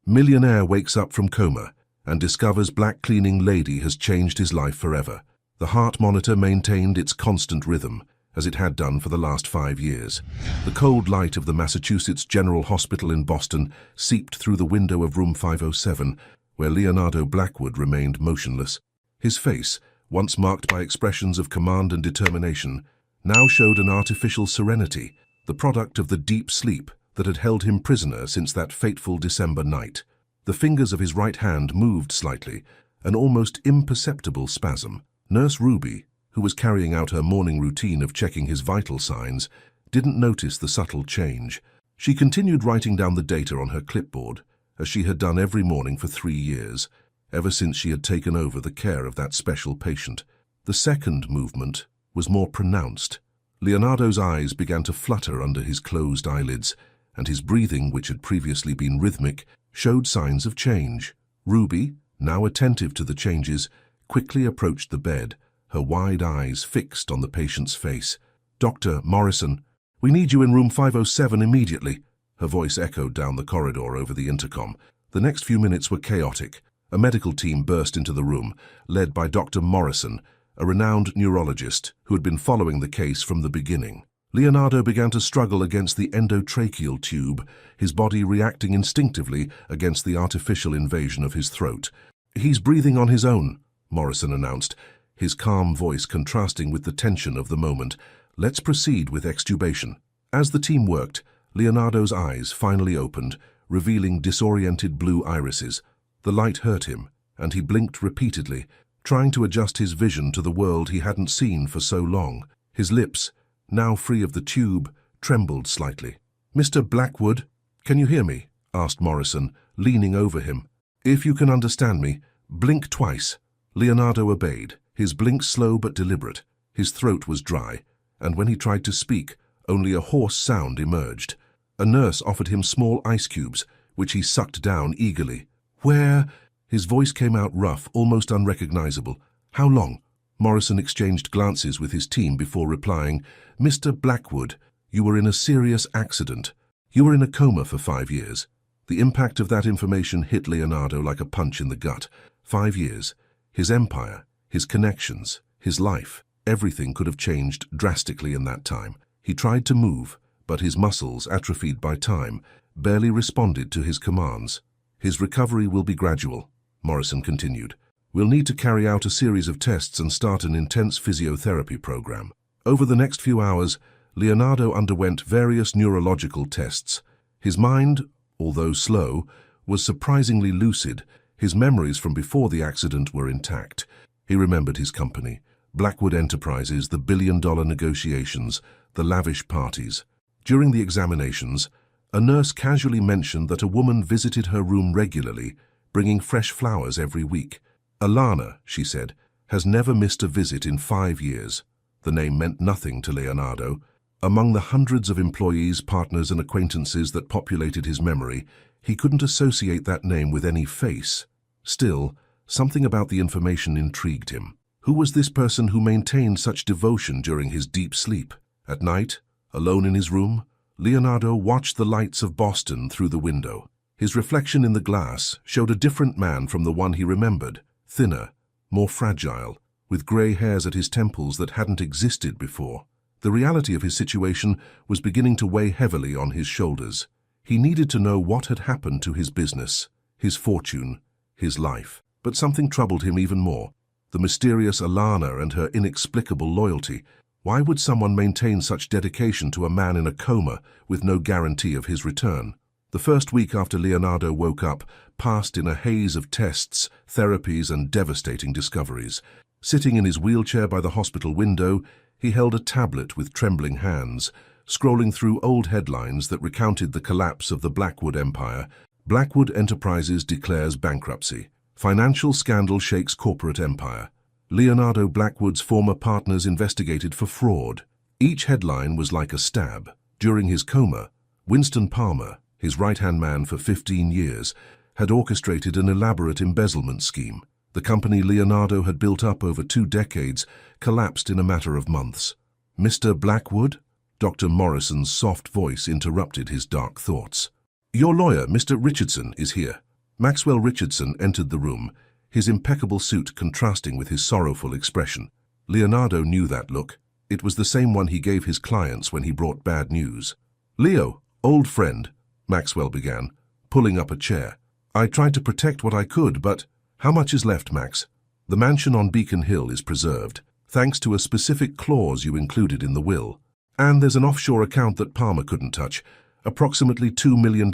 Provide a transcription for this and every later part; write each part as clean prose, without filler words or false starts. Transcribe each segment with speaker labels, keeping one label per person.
Speaker 1: Millionaire wakes up from coma and discovers black cleaning lady has changed his life forever. The heart monitor maintained its constant rhythm, as it had done for the last 5 years. The cold light of the Massachusetts General Hospital in Boston seeped through the window of room 507, where Leonardo Blackwood remained motionless. His face, once marked by expressions of command and determination, now showed an artificial serenity, the product of the deep sleep that had held him prisoner since that fateful December night. The fingers of his right hand moved slightly, an almost imperceptible spasm. Nurse Ruby, who was carrying out her morning routine of checking his vital signs, didn't notice the subtle change. She continued writing down the data on her clipboard, as she had done every morning for 3 years, ever since she had taken over the care of that special patient. The second movement was more pronounced. Leonardo's eyes began to flutter under his closed eyelids, and his breathing, which had previously been rhythmic, showed signs of change. Ruby, now attentive to the changes, quickly approached the bed, her wide eyes fixed on the patient's face. "Dr. Morrison, we need you in room 507 immediately," her voice echoed down the corridor over the intercom. The next few minutes were chaotic. A medical team burst into the room, led by Dr. Morrison, a renowned neurologist who had been following the case from the beginning. Leonardo began to struggle against the endotracheal tube, his body reacting instinctively against the artificial invasion of his throat. "He's breathing on his own," Morrison announced, his calm voice contrasting with the tension of the moment. "Let's proceed with extubation." As the team worked, Leonardo's eyes finally opened, revealing disoriented blue irises. The light hurt him, and he blinked repeatedly, trying to adjust his vision to the world he hadn't seen for so long. His lips, now free of the tube, trembled slightly. "Mr. Blackwood, can you hear me?" asked Morrison, leaning over him. "If you can understand me, blink twice." Leonardo obeyed, his blink slow but deliberate. His throat was dry, and when he tried to speak, only a hoarse sound emerged. A nurse offered him small ice cubes, which he sucked down eagerly. "Where?" His voice came out rough, almost unrecognizable. "How long?" Morrison exchanged glances with his team before replying, "Mr. Blackwood, you were in a serious accident. You were in a coma for 5 years." The impact of that information hit Leonardo like a punch in the gut. 5 years. His empire, his connections, his life, everything could have changed drastically in that time. He tried to move, but his muscles, atrophied by time, barely responded to his commands. "His recovery will be gradual," Morrison continued. "We'll need to carry out a series of tests and start an intense physiotherapy program." Over the next few hours, Leonardo underwent various neurological tests. His mind, although slow, was surprisingly lucid. His memories from before the accident were intact. He remembered his company, Blackwood Enterprises, the billion-dollar negotiations, the lavish parties. During the examinations, a nurse casually mentioned that a woman visited her room regularly, bringing fresh flowers every week. "Alana," she said, "has never missed a visit in 5 years." The name meant nothing to Leonardo. Among the hundreds of employees, partners, and acquaintances that populated his memory, he couldn't associate that name with any face. Still, something about the information intrigued him. Who was this person who maintained such devotion during his deep sleep? At night, alone in his room, Leonardo watched the lights of Boston through the window. His reflection in the glass showed a different man from the one he remembered, thinner, more fragile, with grey hairs at his temples that hadn't existed before. The reality of his situation was beginning to weigh heavily on his shoulders. He needed to know what had happened to his business, his fortune, his life. But something troubled him even more: the mysterious Alana and her inexplicable loyalty. Why would someone maintain such dedication to a man in a coma with no guarantee of his return? The first week after Leonardo woke up passed in a haze of tests, therapies, and devastating discoveries. Sitting in his wheelchair by the hospital window, he held a tablet with trembling hands, scrolling through old headlines that recounted the collapse of the Blackwood Empire. Blackwood Enterprises declares bankruptcy. Financial scandal shakes corporate empire. Leonardo Blackwood's former partners investigated for fraud. Each headline was like a stab. During his coma, Winston Palmer, his right-hand man for 15 years, had orchestrated an elaborate embezzlement scheme. The company Leonardo had built up over 2 decades collapsed in a matter of months. "Mr. Blackwood?" Dr. Morrison's soft voice interrupted his dark thoughts. "Your lawyer, Mr. Richardson, is here." Maxwell Richardson entered the room, his impeccable suit contrasting with his sorrowful expression. Leonardo knew that look. It was the same one he gave his clients when he brought bad news. "Leo, old friend," Maxwell began, pulling up a chair. "I tried to protect what I could, but how much is left, Max?" "The mansion on Beacon Hill is preserved, thanks to a specific clause you included in the will. And there's an offshore account that Palmer couldn't touch, approximately $2 million.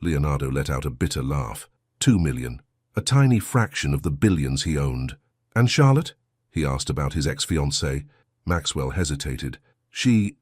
Speaker 1: Leonardo let out a bitter laugh. $2 million. A tiny fraction of the billions he owned. "And Charlotte?" he asked about his ex-fiancée. Maxwell hesitated. She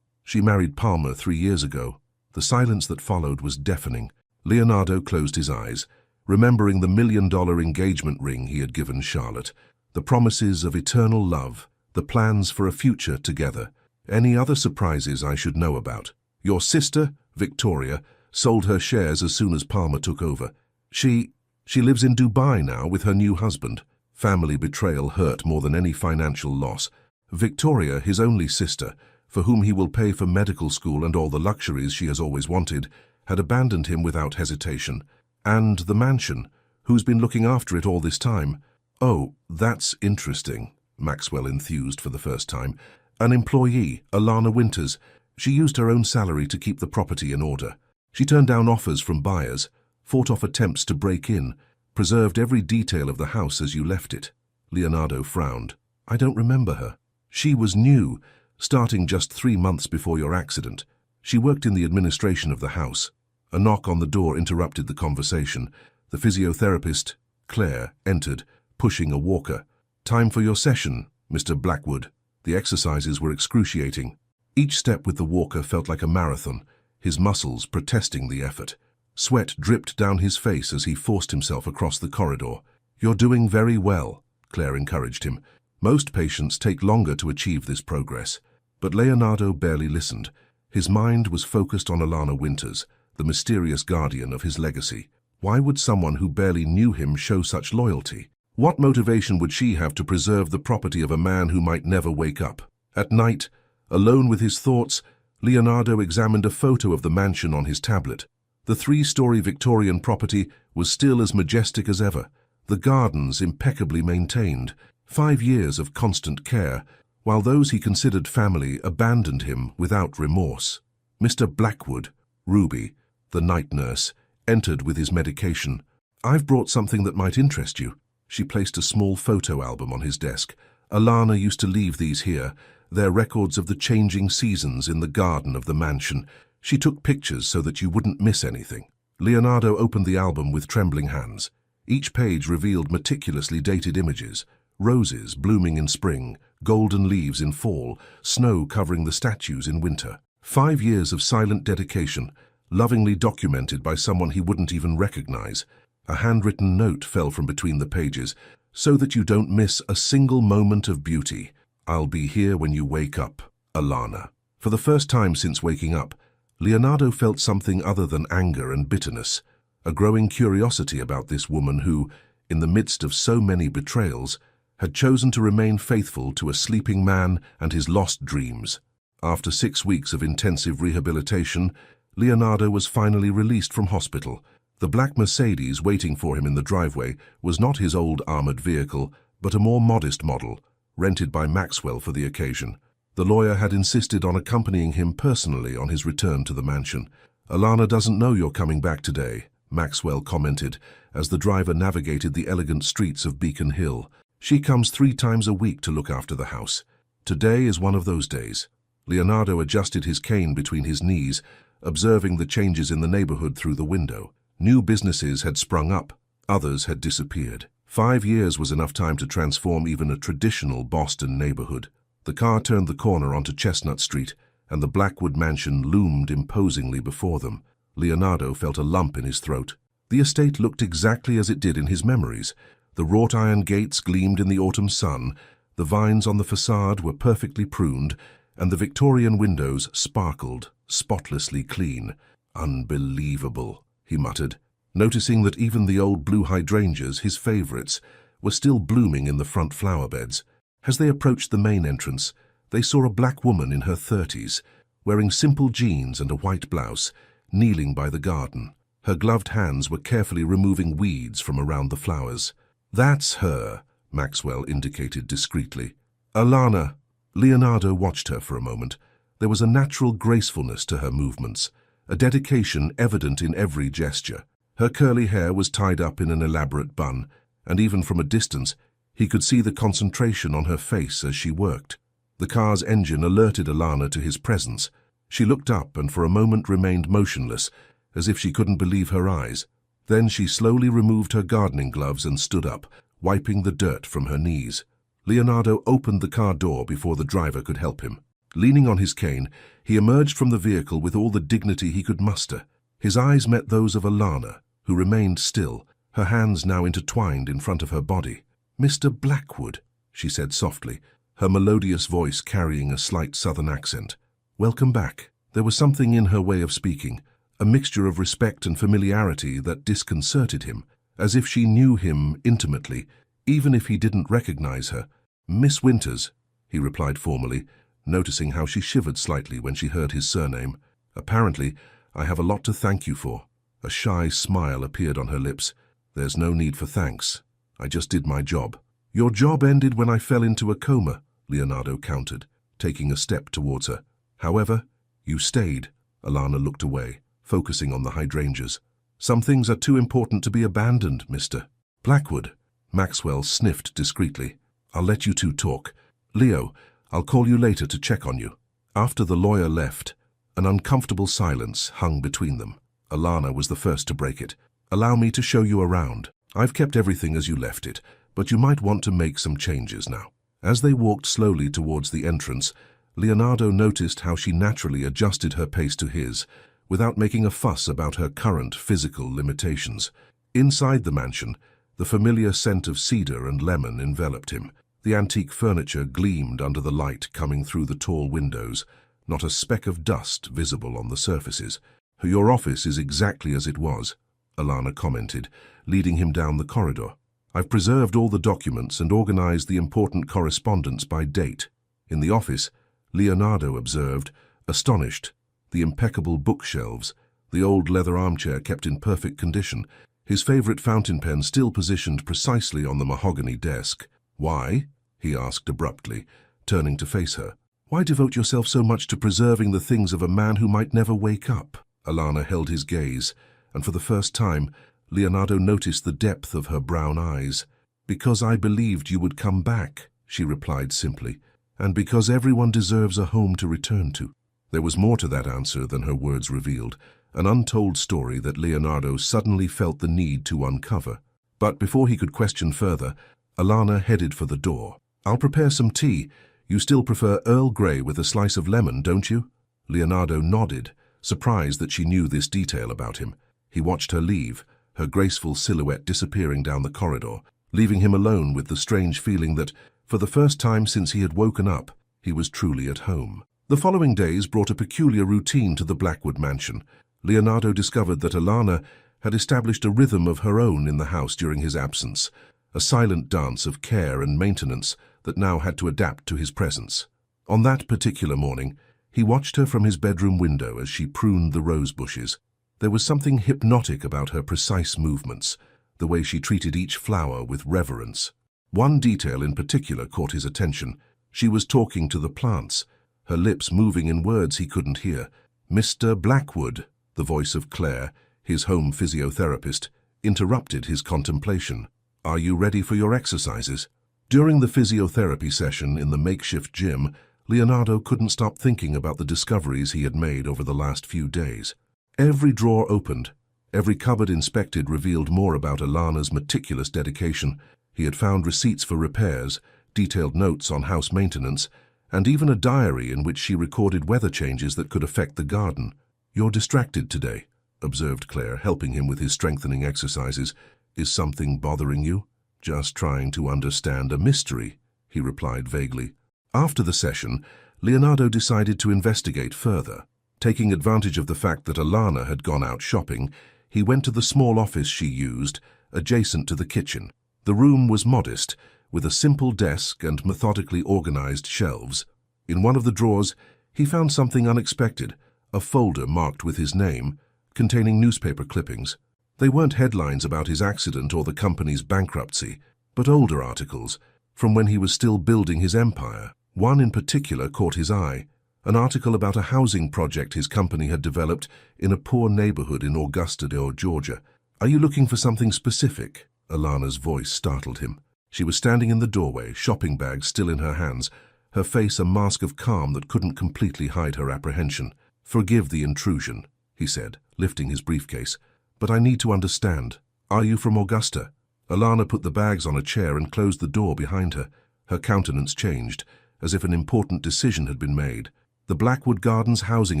Speaker 1: married Palmer 3 years ago." The silence that followed was deafening. Leonardo closed his eyes, remembering the $1 million engagement ring he had given Charlotte, the promises of eternal love, the plans for a future together. "Any other surprises I should know about?" "Your sister, Victoria, sold her shares as soon as Palmer took over. She lives in Dubai now with her new husband." Family betrayal hurt more than any financial loss. Victoria, his only sister, for whom he will pay for medical school and all the luxuries she has always wanted, had abandoned him without hesitation. "And the mansion, who's been looking after it all this time?" "Oh, that's interesting," Maxwell enthused for the first time. "An employee, Alana Winters. She used her own salary to keep the property in order. She turned down offers from buyers, fought off attempts to break in, preserved every detail of the house as you left it." Leonardo frowned. "I don't remember her." "She was new, starting just 3 months before your accident. She worked in the administration of the house." A knock on the door interrupted the conversation. The physiotherapist, Claire, entered, pushing a walker. "Time for your session, Mr. Blackwood." The exercises were excruciating. Each step with the walker felt like a marathon, his muscles protesting the effort. Sweat dripped down his face as he forced himself across the corridor. "You're doing very well," Claire encouraged him. Most patients take longer to achieve this progress. But Leonardo barely listened. His mind was focused on Alana Winters, the mysterious guardian of his legacy. Why would someone who barely knew him show such loyalty? What motivation would she have to preserve the property of a man who might never wake up? At night, alone with his thoughts, Leonardo examined a photo of the mansion on his tablet. The 3-story Victorian property was still as majestic as ever, the gardens impeccably maintained, 5 years of constant care, while those he considered family abandoned him without remorse. Mr. Blackwood, Ruby, the night nurse, entered with his medication. "I've brought something that might interest you." She placed a small photo album on his desk. "Alana used to leave these here. They're records of the changing seasons in the garden of the mansion. She took pictures so that you wouldn't miss anything." Leonardo opened the album with trembling hands. Each page revealed meticulously dated images. Roses blooming in spring, golden leaves in fall, snow covering the statues in winter. 5 years of silent dedication, lovingly documented by someone he wouldn't even recognize. A handwritten note fell from between the pages. "So that you don't miss a single moment of beauty. I'll be here when you wake up, Alana." For the first time since waking up, Leonardo felt something other than anger and bitterness, a growing curiosity about this woman who, in the midst of so many betrayals, had chosen to remain faithful to a sleeping man and his lost dreams. After 6 weeks of intensive rehabilitation, Leonardo was finally released from hospital. The black Mercedes waiting for him in the driveway was not his old armored vehicle, but a more modest model, rented by Maxwell for the occasion. The lawyer had insisted on accompanying him personally on his return to the mansion. "Alana doesn't know you're coming back today," Maxwell commented, as the driver navigated the elegant streets of Beacon Hill. "She comes 3 times a week to look after the house. Today is one of those days." Leonardo adjusted his cane between his knees, observing the changes in the neighborhood through the window. New businesses had sprung up, others had disappeared. 5 years was enough time to transform even a traditional Boston neighborhood. The car turned the corner onto Chestnut Street, and the Blackwood mansion loomed imposingly before them. Leonardo felt a lump in his throat. The estate looked exactly as it did in his memories. The wrought iron gates gleamed in the autumn sun, the vines on the facade were perfectly pruned, and the Victorian windows sparkled, spotlessly clean. "Unbelievable," he muttered, noticing that even the old blue hydrangeas, his favorites, were still blooming in the front flower beds. As they approached the main entrance, they saw a black woman in her 30s, wearing simple jeans and a white blouse, kneeling by the garden. Her gloved hands were carefully removing weeds from around the flowers. "That's her," Maxwell indicated discreetly. "Alana." Leonardo watched her for a moment. There was a natural gracefulness to her movements, a dedication evident in every gesture. Her curly hair was tied up in an elaborate bun, and even from a distance, he could see the concentration on her face as she worked. The car's engine alerted Alana to his presence. She looked up and for a moment remained motionless, as if she couldn't believe her eyes. Then she slowly removed her gardening gloves and stood up, wiping the dirt from her knees. Leonardo opened the car door before the driver could help him. Leaning on his cane, he emerged from the vehicle with all the dignity he could muster. His eyes met those of Alana, who remained still, her hands now intertwined in front of her body. "Mr. Blackwood," she said softly, her melodious voice carrying a slight southern accent. "Welcome back." There was something in her way of speaking, a mixture of respect and familiarity that disconcerted him, as if she knew him intimately, even if he didn't recognize her. "Miss Winters," he replied formally, noticing how she shivered slightly when she heard his surname. "Apparently, I have a lot to thank you for." A shy smile appeared on her lips. "There's no need for thanks. I just did my job." "Your job ended when I fell into a coma," Leonardo countered, taking a step towards her. "However, you stayed." Alana looked away, focusing on the hydrangeas. "Some things are too important to be abandoned, Mr. Blackwood." Maxwell sniffed discreetly. "I'll let you two talk. Leo, I'll call you later to check on you." After the lawyer left, an uncomfortable silence hung between them. Alana was the first to break it. "Allow me to show you around. I've kept everything as you left it, but you might want to make some changes now." As they walked slowly towards the entrance, Leonardo noticed how she naturally adjusted her pace to his, without making a fuss about her current physical limitations. Inside the mansion, the familiar scent of cedar and lemon enveloped him. The antique furniture gleamed under the light coming through the tall windows, not a speck of dust visible on the surfaces. "Your office is exactly as it was," Alana commented, leading him down the corridor. "I've preserved all the documents and organized the important correspondence by date." In the office, Leonardo observed, astonished, the impeccable bookshelves, the old leather armchair kept in perfect condition, his favorite fountain pen still positioned precisely on the mahogany desk. "Why?" he asked abruptly, turning to face her. "Why devote yourself so much to preserving the things of a man who might never wake up?" Alana held his gaze, and for the first time, Leonardo noticed the depth of her brown eyes. "Because I believed you would come back," she replied simply, "and because everyone deserves a home to return to." There was more to that answer than her words revealed, an untold story that Leonardo suddenly felt the need to uncover. But before he could question further, Alana headed for the door. "I'll prepare some tea. You still prefer Earl Grey with a slice of lemon, don't you?" Leonardo nodded, surprised that she knew this detail about him. He watched her leave, her graceful silhouette disappearing down the corridor, leaving him alone with the strange feeling that, for the first time since he had woken up, he was truly at home. The following days brought a peculiar routine to the Blackwood mansion. Leonardo discovered that Alana had established a rhythm of her own in the house during his absence, a silent dance of care and maintenance that now had to adapt to his presence. On that particular morning, he watched her from his bedroom window as she pruned the rose bushes. There was something hypnotic about her precise movements, the way she treated each flower with reverence. One detail in particular caught his attention. She was talking to the plants, her lips moving in words he couldn't hear. "Mr. Blackwood," the voice of Claire, his home physiotherapist, interrupted his contemplation. "Are you ready for your exercises?" During the physiotherapy session in the makeshift gym, Leonardo couldn't stop thinking about the discoveries he had made over the last few days. Every drawer opened, every cupboard inspected revealed more about Alana's meticulous dedication. He had found receipts for repairs, detailed notes on house maintenance, and even a diary in which she recorded weather changes that could affect the garden. "You're distracted today," observed Claire, helping him with his strengthening exercises. "Is something bothering you?" "Just trying to understand a mystery," he replied vaguely. After the session, Leonardo decided to investigate further. Taking advantage of the fact that Alana had gone out shopping, he went to the small office she used, adjacent to the kitchen. The room was modest, with a simple desk and methodically organized shelves. In one of the drawers, he found something unexpected, a folder marked with his name, containing newspaper clippings. They weren't headlines about his accident or the company's bankruptcy, but older articles, from when he was still building his empire. One in particular caught his eye, an article about a housing project his company had developed in a poor neighborhood in Augusta, Georgia. "Are you looking for something specific?" Alana's voice startled him. She was standing in the doorway, shopping bag still in her hands, her face a mask of calm that couldn't completely hide her apprehension. "Forgive the intrusion," he said, lifting his briefcase, "but I need to understand. Are you from Augusta?" Alana put the bags on a chair and closed the door behind her. Her countenance changed, as if an important decision had been made. "The Blackwood Gardens housing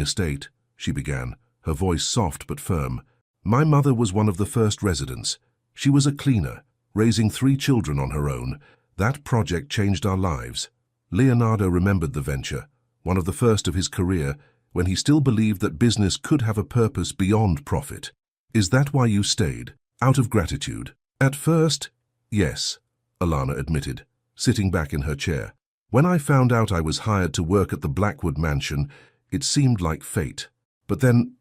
Speaker 1: estate," she began, her voice soft but firm. "My mother was one of the first residents. She was a cleaner, raising 3 children on her own. That project changed our lives." Leonardo remembered the venture, one of the first of his career, when he still believed that business could have a purpose beyond profit. "Is that why you stayed? Out of gratitude?" "At first, yes," Alana admitted, sitting back in her chair. "When I found out I was hired to work at the Blackwood mansion, it seemed like fate. But then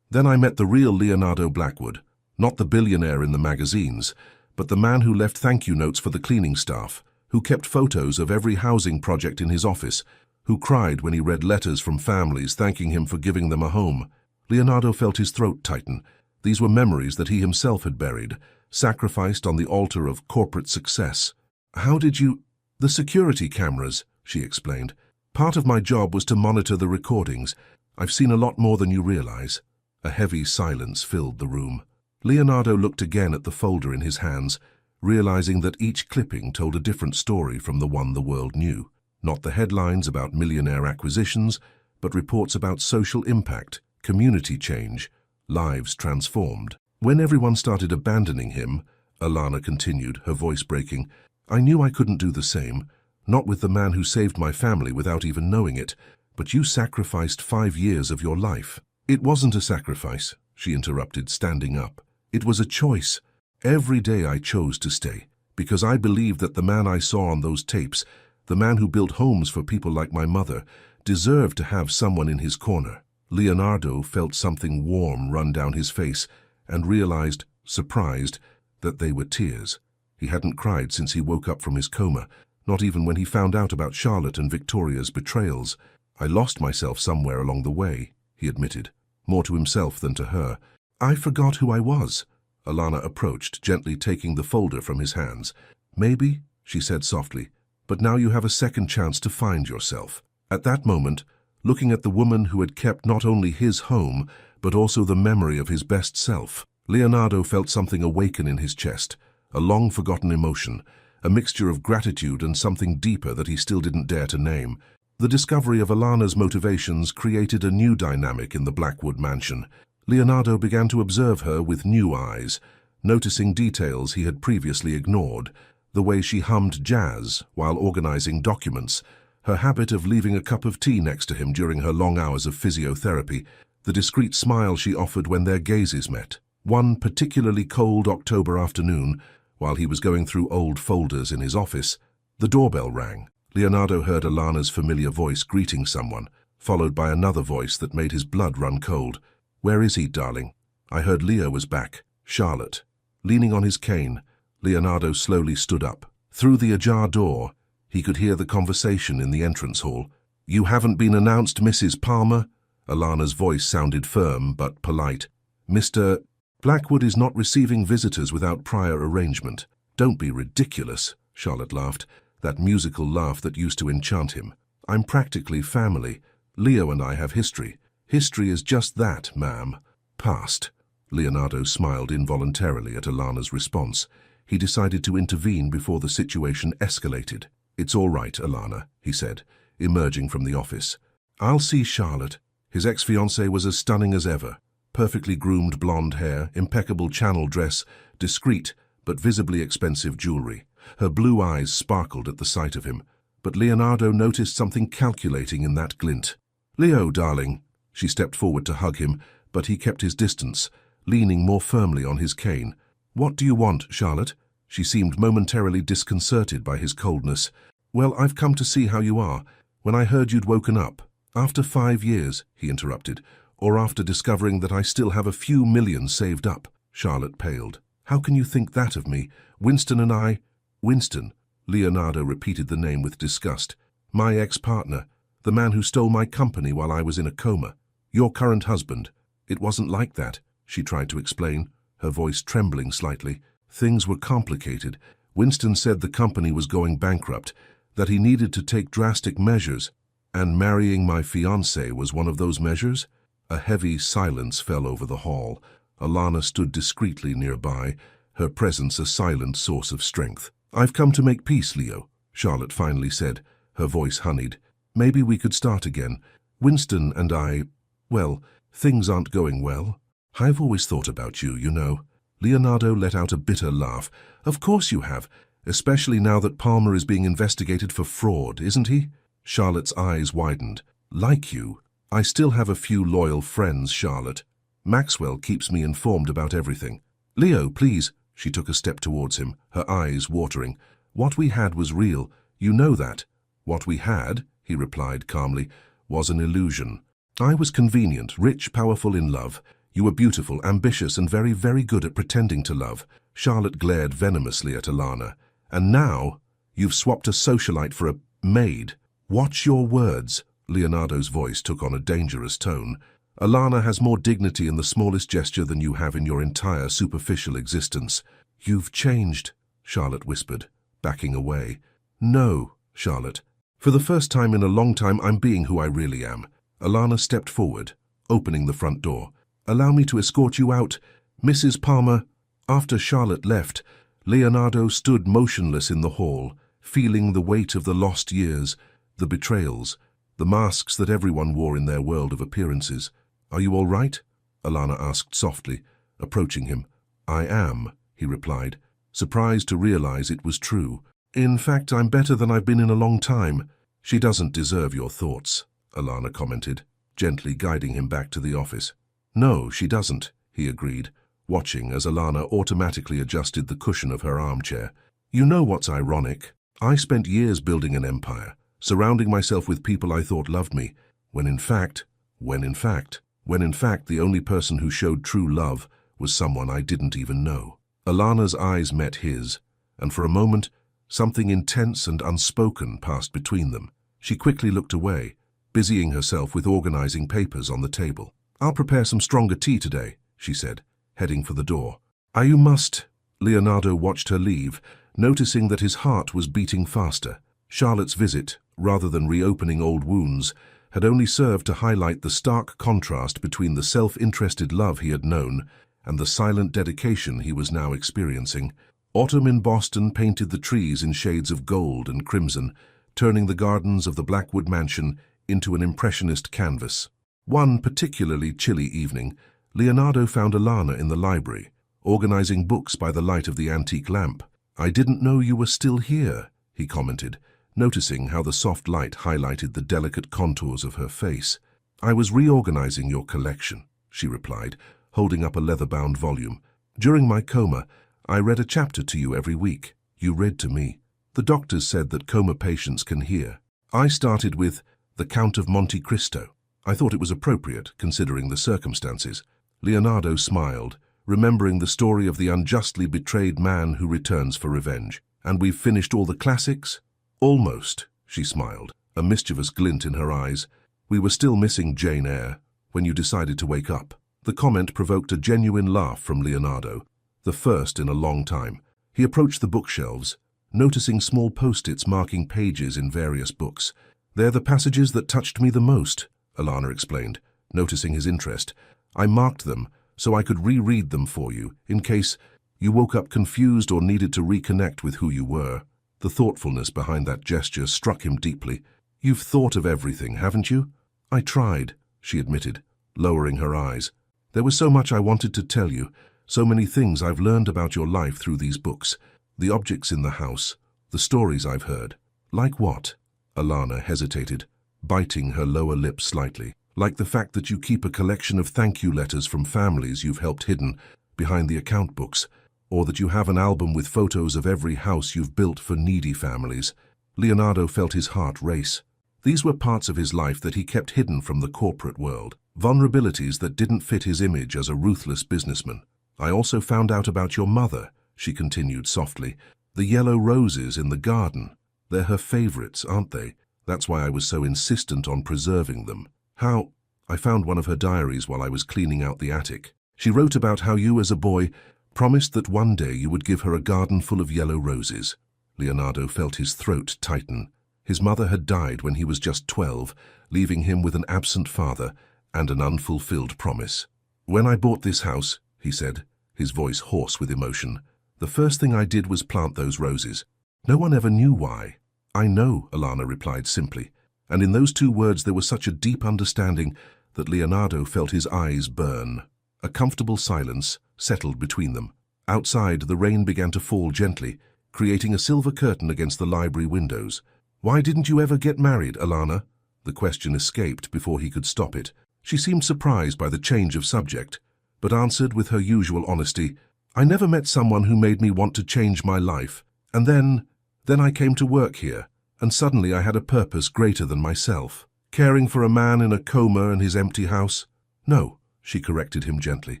Speaker 1: I met the real Leonardo Blackwood, not the billionaire in the magazines, but the man who left thank you notes for the cleaning staff, who kept photos of every housing project in his office, who cried when he read letters from families thanking him for giving them a home." Leonardo felt his throat tighten. These were memories that he himself had buried, sacrificed on the altar of corporate success. "How did you—" "The security cameras," she explained. "Part of my job was to monitor the recordings. I've seen a lot more than you realize." A heavy silence filled the room. Leonardo looked again at the folder in his hands, realizing that each clipping told a different story from the one the world knew. Not the headlines about millionaire acquisitions, but reports about social impact, community change, lives transformed. "When everyone started abandoning him," Alana continued, her voice breaking, "I knew I couldn't do the same, not with the man who saved my family without even knowing it. But you sacrificed 5 years of your life." "It wasn't a sacrifice," she interrupted, standing up. "It was a choice. Every day I chose to stay, because I believed that the man I saw on those tapes, the man who built homes for people like my mother, deserved to have someone in his corner." Leonardo felt something warm run down his face and realized, surprised, that they were tears. He hadn't cried since he woke up from his coma, not even when he found out about Charlotte and Victoria's betrayals. "I lost myself somewhere along the way," he admitted, more to himself than to her. "I forgot who I was." Alana approached, gently taking the folder from his hands. "Maybe," she said softly, "but now you have a second chance to find yourself." At that moment, looking at the woman who had kept not only his home, but also the memory of his best self, Leonardo felt something awaken in his chest, a long-forgotten emotion, a mixture of gratitude and something deeper that he still didn't dare to name. The discovery of Alana's motivations created a new dynamic in the Blackwood mansion. Leonardo began to observe her with new eyes, noticing details he had previously ignored, the way she hummed jazz while organizing documents, her habit of leaving a cup of tea next to him during her long hours of physiotherapy, the discreet smile she offered when their gazes met. One particularly cold October afternoon, while he was going through old folders in his office, the doorbell rang. Leonardo heard Alana's familiar voice greeting someone, followed by another voice that made his blood run cold. "Where is he, darling?" "I heard Leo was back." "Charlotte." Leaning on his cane, Leonardo slowly stood up. Through the ajar door, he could hear the conversation in the entrance hall. "You haven't been announced, Mrs. Palmer?" Alana's voice sounded firm but polite. "Mr. Blackwood is not receiving visitors without prior arrangement." "Don't be ridiculous," Charlotte laughed, that musical laugh that used to enchant him. "I'm practically family. Leo and I have history. History is just that, ma'am. Past." Leonardo smiled involuntarily at Alana's response. He decided to intervene before the situation escalated. "It's all right, Alana," he said, emerging from the office. "I'll see Charlotte." His ex-fiancée was as stunning as ever. Perfectly groomed blonde hair, impeccable Channel dress, discreet but visibly expensive jewelry. Her blue eyes sparkled at the sight of him, but Leonardo noticed something calculating in that glint. "Leo, darling." She stepped forward to hug him, but he kept his distance, leaning more firmly on his cane. "What do you want, Charlotte?" She seemed momentarily disconcerted by his coldness. "Well, I've come to see how you are. When I heard you'd woken up." "After 5 years," he interrupted, Or after discovering that I still have a few million saved up? Charlotte paled. How can you think that of me? Winston and I… Winston, Leonardo repeated the name with disgust. My ex-partner, the man who stole my company while I was in a coma. Your current husband. It wasn't like that, she tried to explain, her voice trembling slightly. Things were complicated. Winston said the company was going bankrupt, that he needed to take drastic measures, and marrying my fiancée was one of those measures? A heavy silence fell over the hall. Alana stood discreetly nearby, her presence a silent source of strength. I've come to make peace, Leo, Charlotte finally said, her voice honeyed. Maybe we could start again. Winston and I… well, things aren't going well. I've always thought about you, you know. Leonardo let out a bitter laugh. Of course you have, especially now that Palmer is being investigated for fraud, isn't he? Charlotte's eyes widened. Like you, I still have a few loyal friends, Charlotte. Maxwell keeps me informed about everything. Leo, please. She took a step towards him, her eyes watering. What we had was real. You know that. What we had, he replied calmly, was an illusion. I was convenient, rich, powerful in love. You were beautiful, ambitious, and very, very good at pretending to love. Charlotte glared venomously at Alana. And now, you've swapped a socialite for a maid. Watch your words. Leonardo's voice took on a dangerous tone. Alana has more dignity in the smallest gesture than you have in your entire superficial existence. You've changed, Charlotte whispered, backing away. No, Charlotte. For the first time in a long time, I'm being who I really am. Alana stepped forward, opening the front door. Allow me to escort you out, Mrs. Palmer. After Charlotte left, Leonardo stood motionless in the hall, feeling the weight of the lost years, the betrayals, the masks that everyone wore in their world of appearances. Are you all right? Alana asked softly, approaching him. I am, he replied, surprised to realize it was true. In fact, I'm better than I've been in a long time. She doesn't deserve your thoughts, Alana commented, gently guiding him back to the office. No, she doesn't, he agreed, watching as Alana automatically adjusted the cushion of her armchair. You know what's ironic? I spent years building an empire, surrounding myself with people I thought loved me, when in fact, the only person who showed true love was someone I didn't even know. Alana's eyes met his, and for a moment, something intense and unspoken passed between them. She quickly looked away, busying herself with organizing papers on the table. I'll prepare some stronger tea today, she said, heading for the door. You must. Leonardo watched her leave, noticing that his heart was beating faster. Charlotte's visit, rather than reopening old wounds, had only served to highlight the stark contrast between the self-interested love he had known and the silent dedication he was now experiencing. Autumn in Boston painted the trees in shades of gold and crimson, turning the gardens of the Blackwood mansion into an impressionist canvas. One particularly chilly evening, Leonardo found Alana in the library, organizing books by the light of the antique lamp. I didn't know you were still here, he commented, noticing how the soft light highlighted the delicate contours of her face. I was reorganizing your collection, she replied, holding up a leather-bound volume. During my coma, I read a chapter to you every week. You read to me. The doctors said that coma patients can hear. I started with The Count of Monte Cristo. I thought it was appropriate, considering the circumstances. Leonardo smiled, remembering the story of the unjustly betrayed man who returns for revenge. And we've finished all the classics? Almost, she smiled, a mischievous glint in her eyes. We were still missing Jane Eyre when you decided to wake up. The comment provoked a genuine laugh from Leonardo, the first in a long time. He approached the bookshelves, noticing small post-its marking pages in various books. They're the passages that touched me the most, Alana explained, noticing his interest. I marked them so I could reread them for you, in case you woke up confused or needed to reconnect with who you were. The thoughtfulness behind that gesture struck him deeply. You've thought of everything, haven't you? I tried, she admitted, lowering her eyes. There was so much I wanted to tell you, so many things I've learned about your life through these books, the objects in the house, the stories I've heard. Like what? Alana hesitated, biting her lower lip slightly. Like the fact that you keep a collection of thank you letters from families you've helped hidden behind the account books, or that you have an album with photos of every house you've built for needy families. Leonardo felt his heart race. These were parts of his life that he kept hidden from the corporate world. vulnerabilities that didn't fit his image as a ruthless businessman. I also found out about your mother, she continued softly. The yellow roses in the garden. They're her favorites, aren't they? That's why I was so insistent on preserving them. How? I found one of her diaries while I was cleaning out the attic. She wrote about how you, as a boy, promised that one day you would give her a garden full of yellow roses. Leonardo felt his throat tighten. His mother had died when he was just 12, leaving him with an absent father and an unfulfilled promise. When I bought this house, he said, his voice hoarse with emotion, the first thing I did was plant those roses. No one ever knew why. I know, Alana replied simply, and in those 2 words there was such a deep understanding that Leonardo felt his eyes burn. A comfortable silence settled between them. Outside, the rain began to fall gently, creating a silver curtain against the library windows. Why didn't you ever get married, Alana? The question escaped before he could stop it. She seemed surprised by the change of subject, but answered with her usual honesty, I never met someone who made me want to change my life. And then I came to work here, and suddenly I had a purpose greater than myself. Caring for a man in a coma and his empty house? No, she corrected him gently.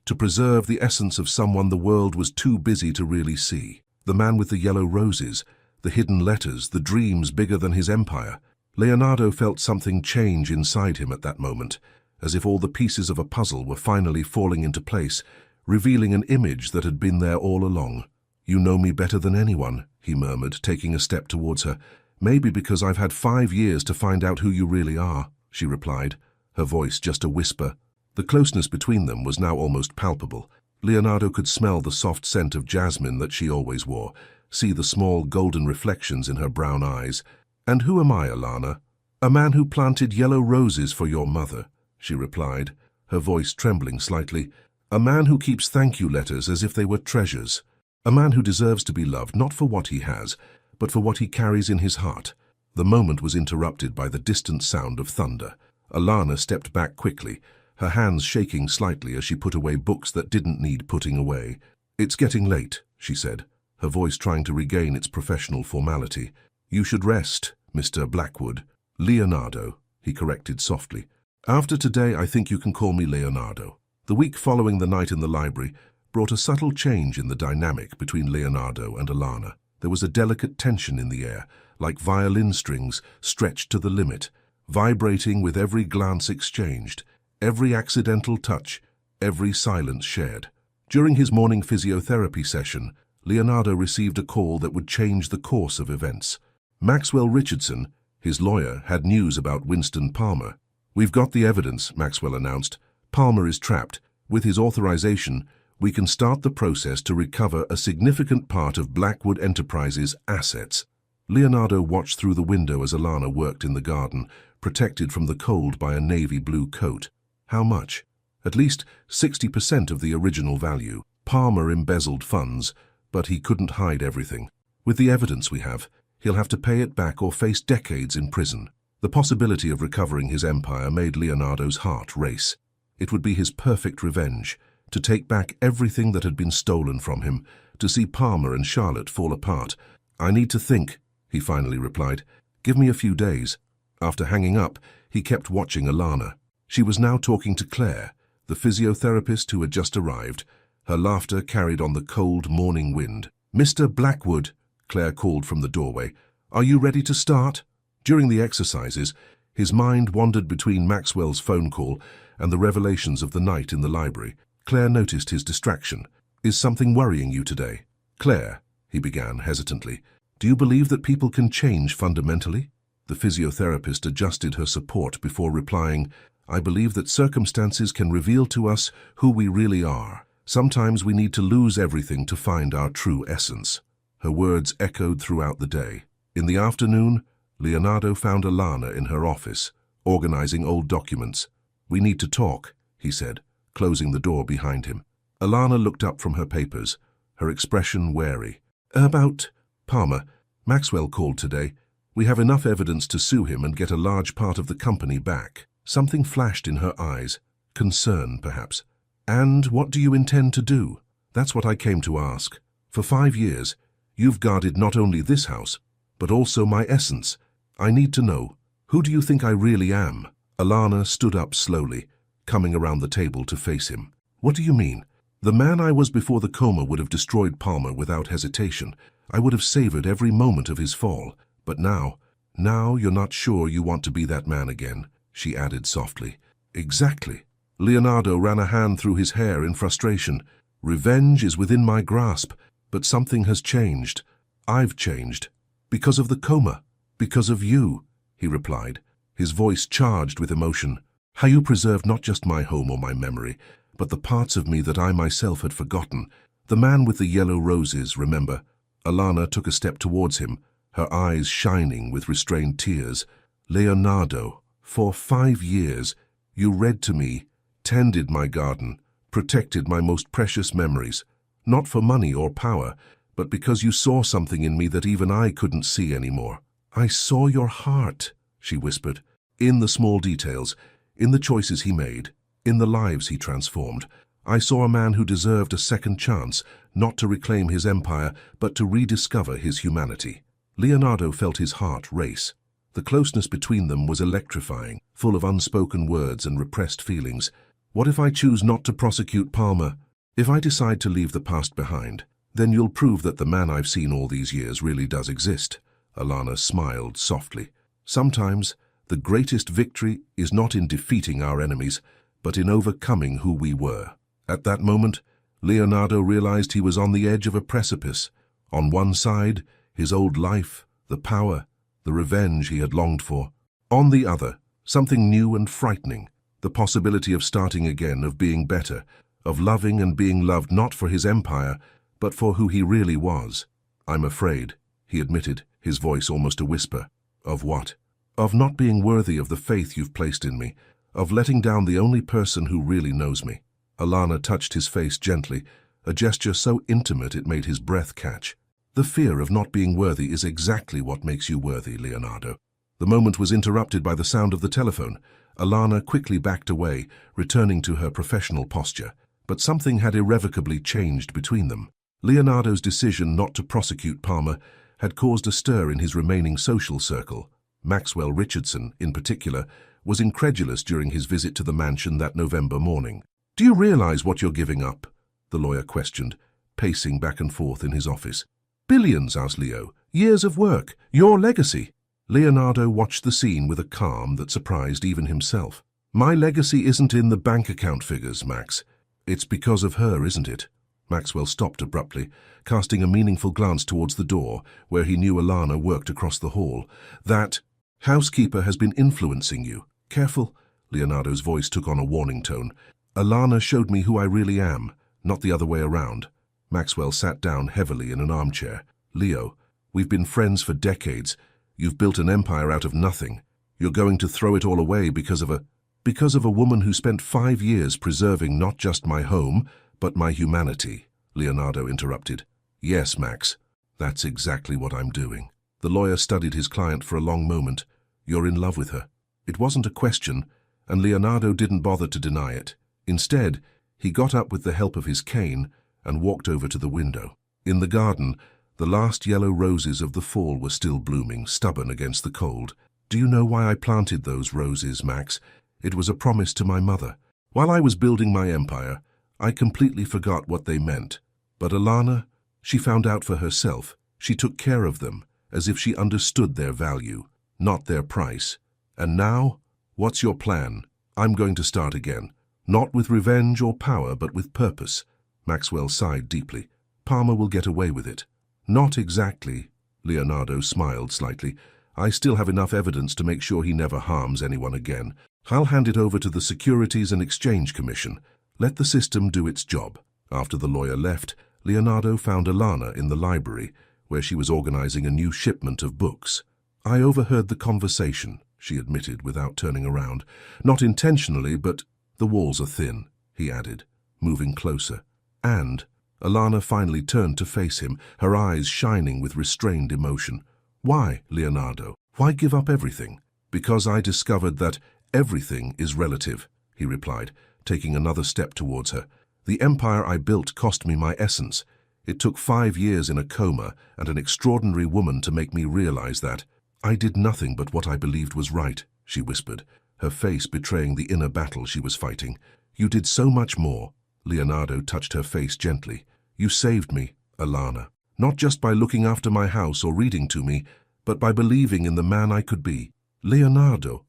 Speaker 1: To preserve the essence of someone the world was too busy to really see. The man with the yellow roses, the hidden letters, the dreams bigger than his empire. Leonardo felt something change inside him at that moment, as if all the pieces of a puzzle were finally falling into place, revealing an image that had been there all along. You know me better than anyone, he murmured, taking a step towards her. Maybe because I've had 5 years to find out who you really are, she replied, her voice just a whisper. The closeness between them was now almost palpable. Leonardo could smell the soft scent of jasmine that she always wore, see the small golden reflections in her brown eyes. And who am I, Alana? A man who planted yellow roses for your mother, she replied, her voice trembling slightly. A man who keeps thank you letters as if they were treasures. A man who deserves to be loved not for what he has, but for what he carries in his heart. The moment was interrupted by the distant sound of thunder. Alana stepped back quickly, her hands shaking slightly as she put away books that didn't need putting away. It's getting late, she said, her voice trying to regain its professional formality. You should rest, Mr. Blackwood. Leonardo, he corrected softly. After today, I think you can call me Leonardo. The week following the night in the library brought a subtle change in the dynamic between Leonardo and Alana. There was a delicate tension in the air, like violin strings stretched to the limit, vibrating with every glance exchanged, every accidental touch, every silence shared. During his morning physiotherapy session, Leonardo received a call that would change the course of events. Maxwell Richardson, his lawyer, had news about Winston Palmer. We've got the evidence, Maxwell announced. Palmer is trapped. With his authorization, we can start the process to recover a significant part of Blackwood Enterprises' assets. Leonardo watched through the window as Alana worked in the garden, protected from the cold by a navy blue coat. How much? At least 60% of the original value. Palmer embezzled funds, but he couldn't hide everything. With the evidence we have, he'll have to pay it back or face decades in prison. The possibility of recovering his empire made Leonardo's heart race. It would be his perfect revenge, to take back everything that had been stolen from him, to see Palmer and Charlotte fall apart. I need to think, he finally replied. Give me a few days. After hanging up, he kept watching Alana. She was now talking to Claire, the physiotherapist who had just arrived. Her laughter carried on the cold morning wind. Mr. Blackwood, Claire called from the doorway. Are you ready to start? During the exercises, his mind wandered between Maxwell's phone call and the revelations of the night in the library. Claire noticed his distraction. Is something worrying you today? Claire, he began hesitantly, do you believe that people can change fundamentally? The physiotherapist adjusted her support before replying, I believe that circumstances can reveal to us who we really are. Sometimes we need to lose everything to find our true essence. Her words echoed throughout the day. In the afternoon, Leonardo found Alana in her office, organizing old documents. We need to talk, he said, closing the door behind him. Alana looked up from her papers, her expression wary. About Palmer. Maxwell called today. We have enough evidence to sue him and get a large part of the company back. Something flashed in her eyes. Concern, perhaps. And what do you intend to do? That's what I came to ask. For 5 years, you've guarded not only this house, but also my essence. I need to know, who do you think I really am? Alana stood up slowly, coming around the table to face him. What do you mean? The man I was before the coma would have destroyed Palmer without hesitation. I would have savored every moment of his fall. But now you're not sure you want to be that man again, she added softly. Exactly. Leonardo ran a hand through his hair in frustration. Revenge is within my grasp, but something has changed. I've changed. Because of the coma. Because of you, he replied, his voice charged with emotion. How you preserved not just my home or my memory, but the parts of me that I myself had forgotten. The man with the yellow roses, remember? Alana took a step towards him, her eyes shining with restrained tears. Leonardo, for 5 years, you read to me, tended my garden, protected my most precious memories, not for money or power, but because you saw something in me that even I couldn't see anymore. I saw your heart, she whispered, in the small details, in the choices he made, in the lives he transformed. I saw a man who deserved a second chance, not to reclaim his empire, but to rediscover his humanity. Leonardo felt his heart race. The closeness between them was electrifying, full of unspoken words and repressed feelings. What if I choose not to prosecute Palmer? If I decide to leave the past behind, then you'll prove that the man I've seen all these years really does exist. Alana smiled softly. Sometimes, the greatest victory is not in defeating our enemies, but in overcoming who we were. At that moment, Leonardo realized he was on the edge of a precipice. On one side, his old life, the power, the revenge he had longed for. On the other, something new and frightening, the possibility of starting again, of being better, of loving and being loved not for his empire, but for who he really was. I'm afraid, he admitted, his voice almost a whisper. Of what? Of not being worthy of the faith you've placed in me, of letting down the only person who really knows me. Alana touched his face gently, a gesture so intimate it made his breath catch. The fear of not being worthy is exactly what makes you worthy, Leonardo. The moment was interrupted by the sound of the telephone. Alana quickly backed away, returning to her professional posture. But something had irrevocably changed between them. Leonardo's decision not to prosecute Palmer had caused a stir in his remaining social circle. Maxwell Richardson, in particular, was incredulous during his visit to the mansion that November morning. Do you realize what you're giving up? The lawyer questioned, pacing back and forth in his office. Billions, asked Leo. Years of work. Your legacy. Leonardo watched the scene with a calm that surprised even himself. My legacy isn't in the bank account figures, Max. It's because of her, isn't it? Maxwell stopped abruptly, casting a meaningful glance towards the door, where he knew Alana worked across the hall. That housekeeper has been influencing you. Careful. Leonardo's voice took on a warning tone. Alana showed me who I really am, not the other way around. Maxwell sat down heavily in an armchair. Leo, we've been friends for decades. You've built an empire out of nothing. You're going to throw it all away because of a woman who spent 5 years preserving not just my home, but my humanity, Leonardo interrupted. Yes, Max, that's exactly what I'm doing. The lawyer studied his client for a long moment. You're in love with her. It wasn't a question, and Leonardo didn't bother to deny it. Instead, he got up with the help of his cane and walked over to the window. In the garden, the last yellow roses of the fall were still blooming, stubborn against the cold. Do you know why I planted those roses, Max? It was a promise to my mother. While I was building my empire, I completely forgot what they meant. But Alana, she found out for herself. She took care of them, as if she understood their value, not their price. And now, what's your plan? I'm going to start again. Not with revenge or power, but with purpose. Maxwell sighed deeply. Palmer will get away with it. Not exactly. Leonardo smiled slightly. I still have enough evidence to make sure he never harms anyone again. I'll hand it over to the Securities and Exchange Commission. Let the system do its job. After the lawyer left, Leonardo found Alana in the library, where she was organizing a new shipment of books. I overheard the conversation, she admitted without turning around. Not intentionally, but the walls are thin, he added, moving closer. And Alana finally turned to face him, her eyes shining with restrained emotion. Why, Leonardo? Why give up everything? Because I discovered that everything is relative, he replied, taking another step towards her. The empire I built cost me my essence. It took 5 years in a coma and an extraordinary woman to make me realize that. I did nothing but what I believed was right, she whispered, her face betraying the inner battle she was fighting. "You did so much more." Leonardo touched her face gently. "You saved me, Alana. Not just by looking after my house or reading to me, but by believing in the man I could be." "Leonardo,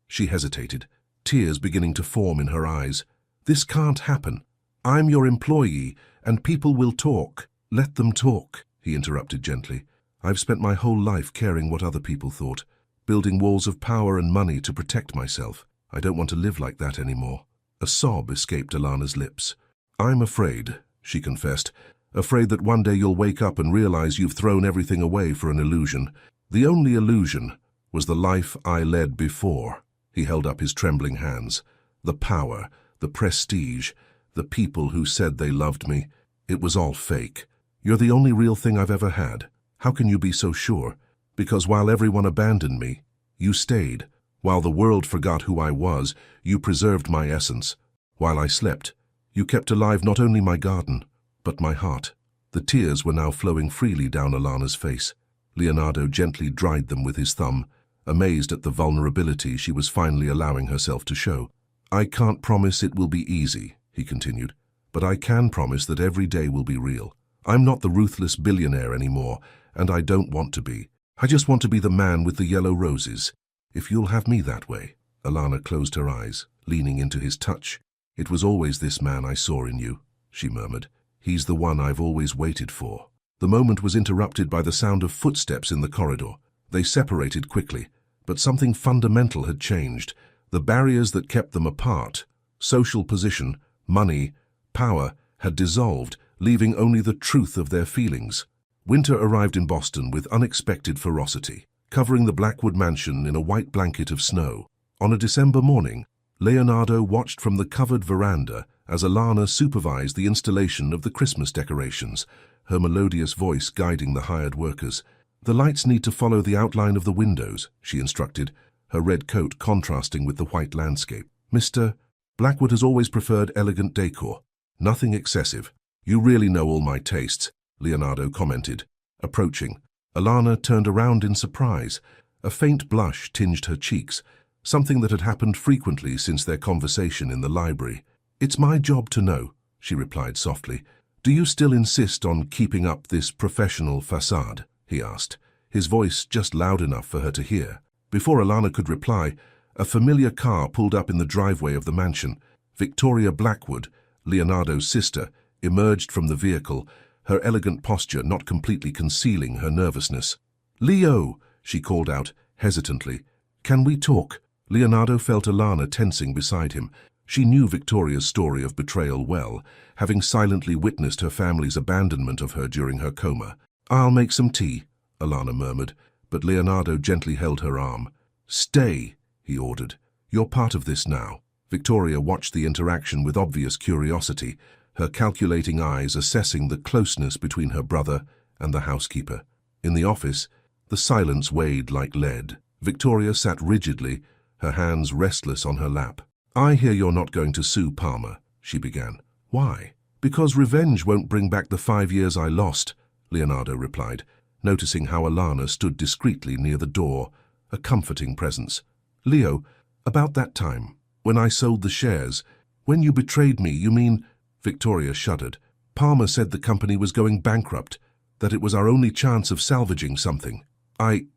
Speaker 1: She hesitated, tears beginning to form in her eyes. "This can't happen. I'm your employee, and people will talk." "Let them talk," he interrupted gently. "I've spent my whole life caring what other people thought, building walls of power and money to protect myself. I don't want to live like that anymore." A sob escaped Alana's lips. "I'm afraid," she confessed, "afraid that one day you'll wake up and realize you've thrown everything away for an illusion. The only illusion was the life I led before." He held up his trembling hands. "The power, the prestige, the people who said they loved me. It was all fake. You're the only real thing I've ever had. How can you be so sure? Because while everyone abandoned me, you stayed. While the world forgot who I was, you preserved my essence. While I slept, you kept alive not only my garden, but my heart." The tears were now flowing freely down Alana's face. Leonardo gently dried them with his thumb, amazed at the vulnerability she was finally allowing herself to show. "I can't promise it will be easy," he continued, "but I can promise that every day will be real. I'm not the ruthless billionaire anymore, and I don't want to be. I just want to be the man with the yellow roses. If you'll have me that way." Alana closed her eyes, leaning into his touch. "It was always this man I saw in you," she murmured. "He's the one I've always waited for." The moment was interrupted by the sound of footsteps in the corridor. They separated quickly, but something fundamental had changed. The barriers that kept them apart, social position, money, power, had dissolved, leaving only the truth of their feelings. Winter arrived in Boston with unexpected ferocity, covering the Blackwood mansion in a white blanket of snow. On a December morning, Leonardo watched from the covered veranda as Alana supervised the installation of the Christmas decorations, her melodious voice guiding the hired workers. "The lights need to follow the outline of the windows," she instructed, her red coat contrasting with the white landscape. "Mr. Blackwood has always preferred elegant decor. Nothing excessive." "You really know all my tastes," Leonardo commented. Approaching, Alana turned around in surprise. A faint blush tinged her cheeks, something that had happened frequently since their conversation in the library. "It's my job to know," she replied softly. "Do you still insist on keeping up this professional facade?" he asked, his voice just loud enough for her to hear. Before Alana could reply, a familiar car pulled up in the driveway of the mansion. Victoria Blackwood, Leonardo's sister, emerged from the vehicle, her elegant posture not completely concealing her nervousness. "Leo," she called out, hesitantly. "Can we talk?" Leonardo felt Alana tensing beside him. She knew Victoria's story of betrayal well, having silently witnessed her family's abandonment of her during her coma. "I'll make some tea," Alana murmured, but Leonardo gently held her arm. "Stay," he ordered. "You're part of this now." Victoria watched the interaction with obvious curiosity, her calculating eyes assessing the closeness between her brother and the housekeeper. In the office, the silence weighed like lead. Victoria sat rigidly, her hands restless on her lap. "I hear you're not going to sue Palmer," she began. "Why?" "Because revenge won't bring back the 5 years I lost," Leonardo replied, noticing how Alana stood discreetly near the door, a comforting presence. "Leo, about that time, when I sold the shares, when you betrayed me, you mean—" Victoria shuddered. "Palmer said the company was going bankrupt, that it was our only chance of salvaging something. I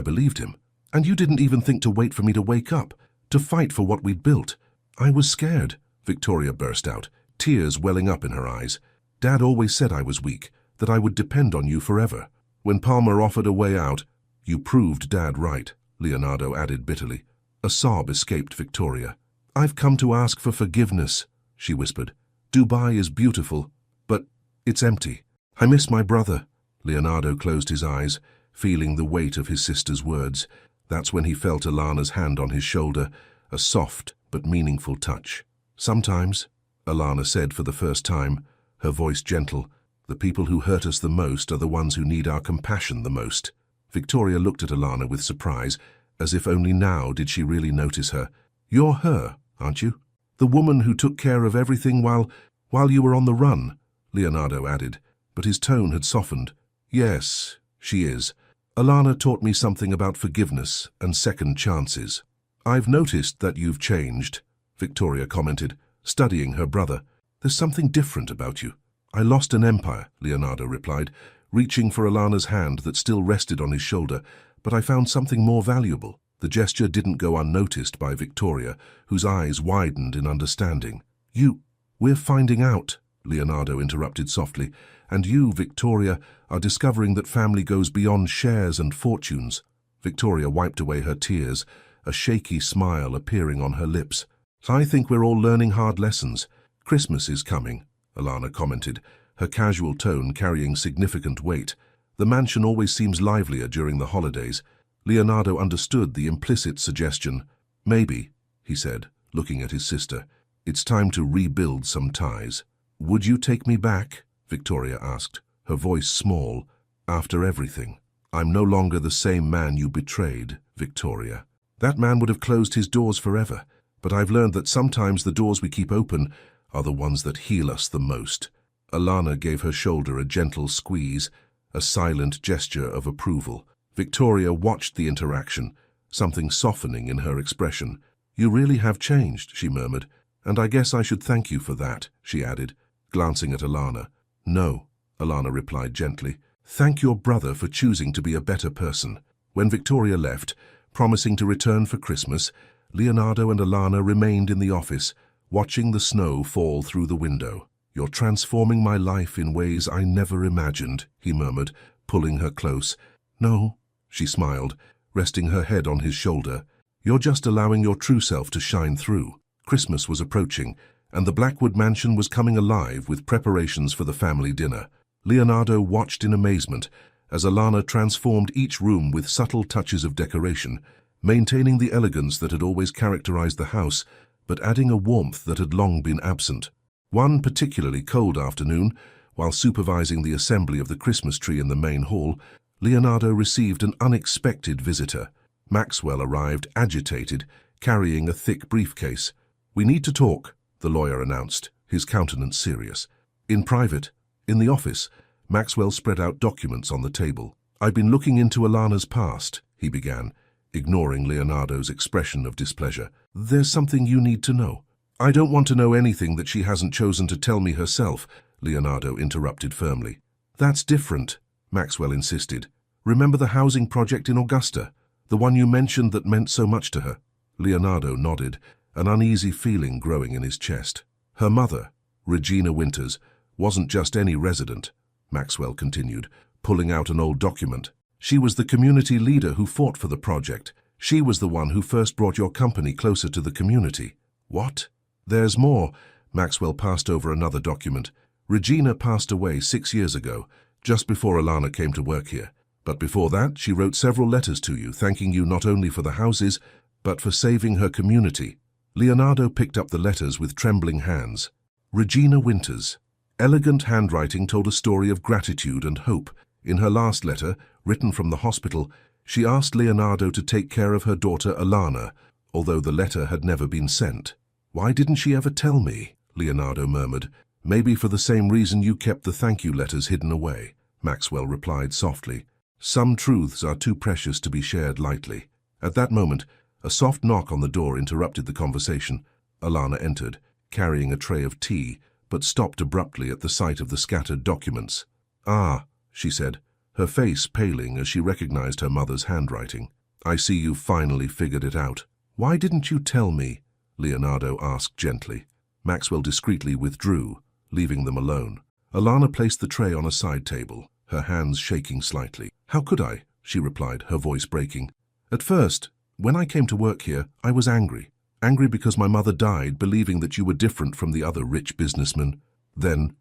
Speaker 1: believed him. And you didn't even think to wait for me to wake up, to fight for what we'd built." "I was scared," Victoria burst out, tears welling up in her eyes. "Dad always said I was weak, that I would depend on you forever. When Palmer offered a way out, you proved Dad right," Leonardo added bitterly. A sob escaped Victoria. "I've come to ask for forgiveness," she whispered. "Dubai is beautiful, but it's empty. I miss my brother." Leonardo closed his eyes, feeling the weight of his sister's words. That's when he felt Alana's hand on his shoulder, a soft but meaningful touch. "Sometimes," Alana said for the first time, her voice gentle, "the people who hurt us the most are the ones who need our compassion the most." Victoria looked at Alana with surprise, as if only now did she really notice her. "You're her, aren't you? The woman who took care of everything while you were on the run," Leonardo added, but his tone had softened. "Yes, she is. Alana taught me something about forgiveness and second chances." "I've noticed that you've changed," Victoria commented, studying her brother. "There's something different about you." "I lost an empire," Leonardo replied, reaching for Alana's hand that still rested on his shoulder, "but I found something more valuable." The gesture didn't go unnoticed by Victoria, whose eyes widened in understanding. "We're finding out," Leonardo interrupted softly, "and you, Victoria, are discovering that family goes beyond shares and fortunes." Victoria wiped away her tears, a shaky smile appearing on her lips. "I think we're all learning hard lessons. Christmas is coming," Alana commented, her casual tone carrying significant weight. "The mansion always seems livelier during the holidays." Leonardo understood the implicit suggestion. "Maybe," he said, looking at his sister, "it's time to rebuild some ties." "Would you take me back?" Victoria asked, her voice small. "After everything. I'm no longer the same man you betrayed, Victoria. That man would have closed his doors forever, but I've learned that sometimes the doors we keep open are the ones that heal us the most." Alana gave her shoulder a gentle squeeze, a silent gesture of approval. Victoria watched the interaction, something softening in her expression. "You really have changed," she murmured, "and I guess I should thank you for that," she added, glancing at Alana. "No," Alana replied gently. "Thank your brother for choosing to be a better person." When Victoria left, promising to return for Christmas, Leonardo and Alana remained in the office, watching the snow fall through the window. "You're transforming my life in ways I never imagined," he murmured, pulling her close. "No," she smiled, resting her head on his shoulder. "You're just allowing your true self to shine through." Christmas was approaching, and the Blackwood mansion was coming alive with preparations for the family dinner. Leonardo watched in amazement as Alana transformed each room with subtle touches of decoration, maintaining the elegance that had always characterized the house, but adding a warmth that had long been absent. One particularly cold afternoon, while supervising the assembly of the Christmas tree in the main hall, Leonardo received an unexpected visitor. Maxwell arrived agitated, carrying a thick briefcase. "We need to talk," the lawyer announced, his countenance serious. "In private." In the office, Maxwell spread out documents on the table. "I've been looking into Alana's past," he began, ignoring Leonardo's expression of displeasure. "There's something you need to know." "I don't want to know anything that she hasn't chosen to tell me herself," Leonardo interrupted firmly. "That's different," Maxwell insisted. "Remember the housing project in Augusta? The one you mentioned that meant so much to her?" Leonardo nodded, an uneasy feeling growing in his chest. "Her mother, Regina Winters, wasn't just any resident," Maxwell continued, pulling out an old document. "She was the community leader who fought for the project. She was the one who first brought your company closer to the community." "What?" "There's more." Maxwell passed over another document. "Regina passed away 6 years ago, just before Alana came to work here. But before that, she wrote several letters to you, thanking you not only for the houses, but for saving her community." Leonardo picked up the letters with trembling hands. Regina Winters. Elegant handwriting told a story of gratitude and hope. In her last letter, written from the hospital, she asked Leonardo to take care of her daughter Alana, although the letter had never been sent. "Why didn't she ever tell me?" Leonardo murmured. "Maybe for the same reason you kept the thank you letters hidden away," Maxwell replied softly. "Some truths are too precious to be shared lightly." At that moment, a soft knock on the door interrupted the conversation. Alana entered, carrying a tray of tea, but stopped abruptly at the sight of the scattered documents. "Ah," she said, her face paling as she recognized her mother's handwriting. "I see you've finally figured it out." "Why didn't you tell me?" Leonardo asked gently. Maxwell discreetly withdrew, leaving them alone. Alana placed the tray on a side table, her hands shaking slightly. "How could I?" she replied, her voice breaking. "At first, when I came to work here, I was angry. Angry because my mother died, believing that you were different from the other rich businessmen. Then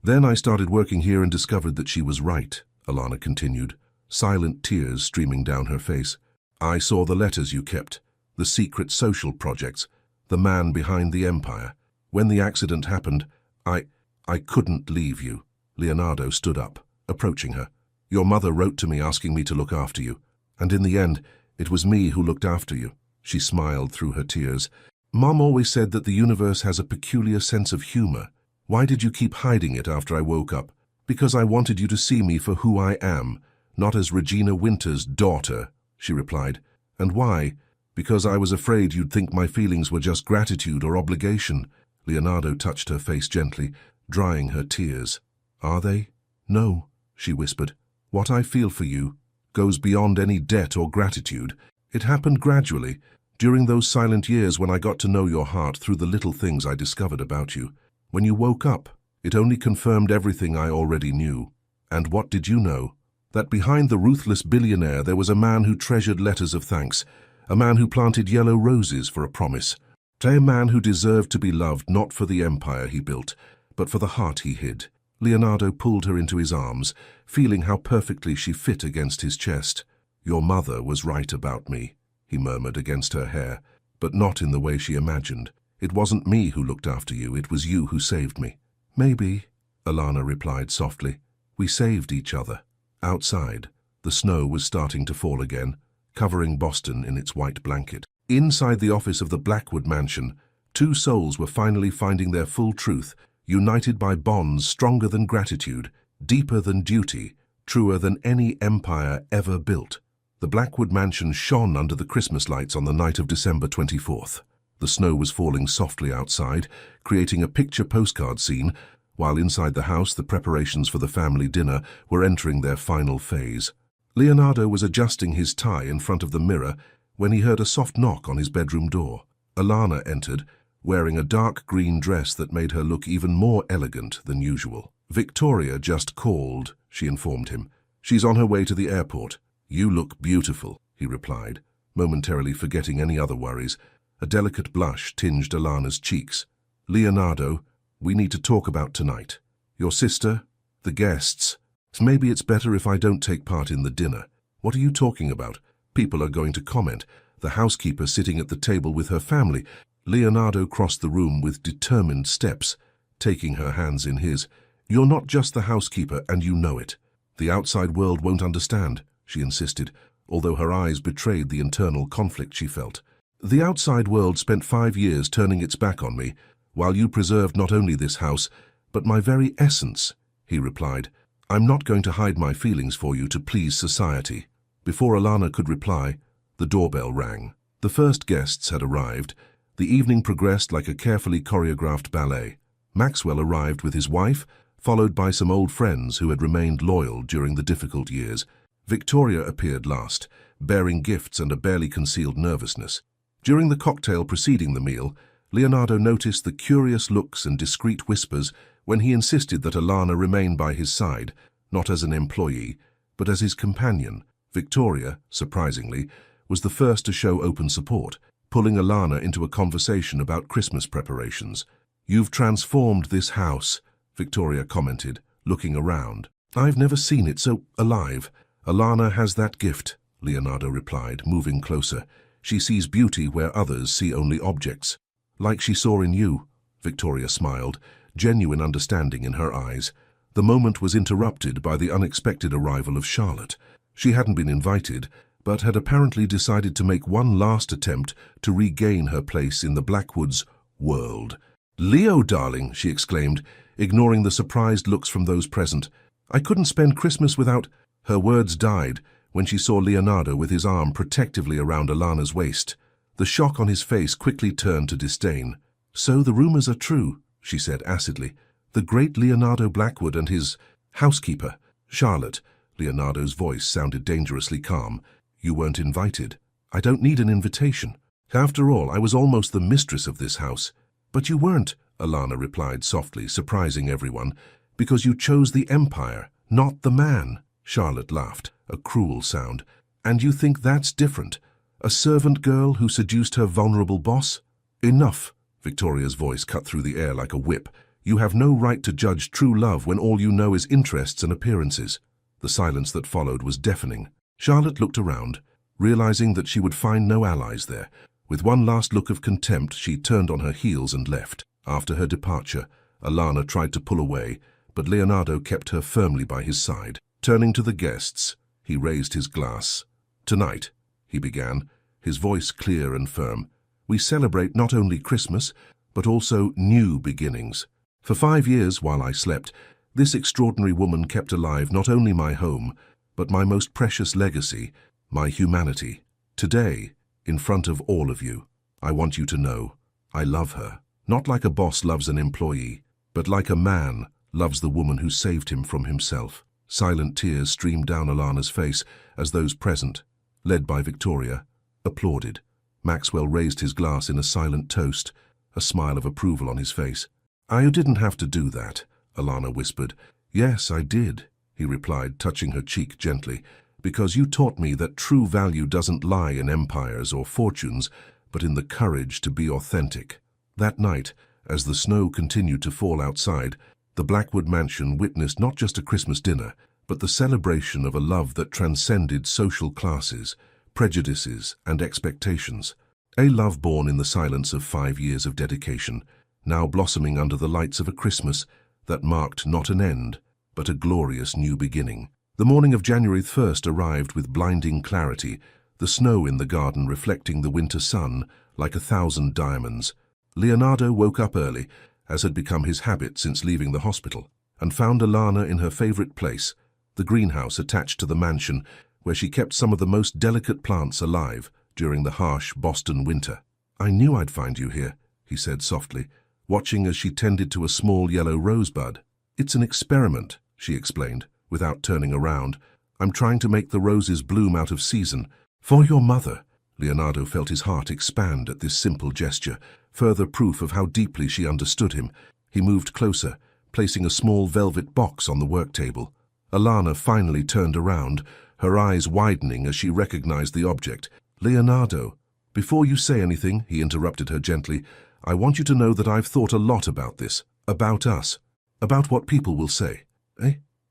Speaker 1: I started working here and discovered that she was right," Alana continued, silent tears streaming down her face. "I saw the letters you kept, the secret social projects, the man behind the empire. When the accident happened, I couldn't leave you." Leonardo stood up, approaching her. "Your mother wrote to me asking me to look after you, and in the end, it was me who looked after you." She smiled through her tears. "Mom always said that the universe has a peculiar sense of humor. Why did you keep hiding it after I woke up? Because I wanted you to see me for who I am, not as Regina Winters' daughter," she replied. "And why? Because I was afraid you'd think my feelings were just gratitude or obligation. Leonardo touched her face gently, drying her tears. Are they? No, she whispered. What I feel for you goes beyond any debt or gratitude. It happened gradually, during those silent years when I got to know your heart through the little things I discovered about you. When you woke up, it only confirmed everything I already knew. And what did you know? That behind the ruthless billionaire there was a man who treasured letters of thanks, a man who planted yellow roses for a promise, a man who deserved to be loved not for the empire he built, but for the heart he hid. Leonardo pulled her into his arms, feeling how perfectly she fit against his chest. Your mother was right about me, he murmured against her hair, but not in the way she imagined. It wasn't me who looked after you, it was you who saved me. Maybe, Alana replied softly. We saved each other. Outside, the snow was starting to fall again, covering Boston in its white blanket. Inside the office of the Blackwood mansion, two souls were finally finding their full truth, united by bonds stronger than gratitude, deeper than duty, truer than any empire ever built. The Blackwood mansion shone under the Christmas lights on the night of December 24th. The snow was falling softly outside, creating a picture postcard scene, while inside the house the preparations for the family dinner were entering their final phase. Leonardo was adjusting his tie in front of the mirror when he heard a soft knock on his bedroom door. Alana entered, wearing a dark green dress that made her look even more elegant than usual. Victoria just called, she informed him. She's on her way to the airport. You look beautiful, he replied, momentarily forgetting any other worries. A delicate blush tinged Alana's cheeks. Leonardo, we need to talk about tonight. Your sister, the guests. Maybe it's better if I don't take part in the dinner. What are you talking about? People are going to comment. The housekeeper sitting at the table with her family. Leonardo crossed the room with determined steps, taking her hands in his. You're not just the housekeeper, and you know it. The outside world won't understand, she insisted, although her eyes betrayed the internal conflict she felt. The outside world spent 5 years turning its back on me, while you preserved not only this house, but my very essence, he replied. I'm not going to hide my feelings for you to please society. Before Alana could reply, the doorbell rang. The first guests had arrived. The evening progressed like a carefully choreographed ballet. Maxwell arrived with his wife, followed by some old friends who had remained loyal during the difficult years. Victoria appeared last, bearing gifts and a barely concealed nervousness. During the cocktail preceding the meal, Leonardo noticed the curious looks and discreet whispers when he insisted that Alana remain by his side, not as an employee, but as his companion. Victoria, surprisingly, was the first to show open support, pulling Alana into a conversation about Christmas preparations. You've transformed this house, Victoria commented, looking around. I've never seen it so alive. Alana has that gift, Leonardo replied, moving closer. She sees beauty where others see only objects. Like she saw in you, Victoria smiled, genuine understanding in her eyes. The moment was interrupted by the unexpected arrival of Charlotte. She hadn't been invited, but had apparently decided to make one last attempt to regain her place in the Blackwood's world. Leo, darling, she exclaimed, ignoring the surprised looks from those present. I couldn't spend Christmas without... Her words died when she saw Leonardo with his arm protectively around Alana's waist. The shock on his face quickly turned to disdain. So the rumors are true, she said acidly. The great Leonardo Blackwood and his housekeeper, Charlotte. Leonardo's voice sounded dangerously calm. You weren't invited. I don't need an invitation. After all, I was almost the mistress of this house. But you weren't, Alana replied softly, surprising everyone, because you chose the empire, not the man. Charlotte laughed, a cruel sound. And you think that's different? A servant girl who seduced her vulnerable boss? Enough, Victoria's voice cut through the air like a whip. You have no right to judge true love when all you know is interests and appearances. The silence that followed was deafening. Charlotte looked around, realizing that she would find no allies there. With one last look of contempt, she turned on her heels and left. After her departure, Alana tried to pull away, but Leonardo kept her firmly by his side. Turning to the guests, he raised his glass. Tonight, he began, his voice clear and firm, we celebrate not only Christmas, but also new beginnings. For 5 years, while I slept, this extraordinary woman kept alive not only my home, but my most precious legacy, my humanity. Today, in front of all of you. I want you to know, I love her. Not like a boss loves an employee, but like a man loves the woman who saved him from himself. Silent tears streamed down Alana's face as those present, led by Victoria, applauded. Maxwell raised his glass in a silent toast, a smile of approval on his face. "I didn't have to do that," Alana whispered. "Yes, I did," he replied, touching her cheek gently, "because you taught me that true value doesn't lie in empires or fortunes, but in the courage to be authentic." That night, as the snow continued to fall outside, the Blackwood mansion witnessed not just a Christmas dinner, but the celebration of a love that transcended social classes, prejudices, and expectations. A love born in the silence of 5 years of dedication, now blossoming under the lights of a Christmas that marked not an end, but a glorious new beginning. The morning of January 1st arrived with blinding clarity, the snow in the garden reflecting the winter sun like 1,000 diamonds. Leonardo woke up early, as had become his habit since leaving the hospital, and found Alana in her favorite place, the greenhouse attached to the mansion, where she kept some of the most delicate plants alive during the harsh Boston winter. "I knew I'd find you here," he said softly, watching as she tended to a small yellow rosebud. "It's an experiment," she explained, without turning around. "I'm trying to make the roses bloom out of season. For your mother." Leonardo felt his heart expand at this simple gesture, further proof of how deeply she understood him. He moved closer, placing a small velvet box on the work table. Alana finally turned around, her eyes widening as she recognized the object. "Leonardo, before you say anything," he interrupted her gently, "I want you to know that I've thought a lot about this, about us, about what people will say.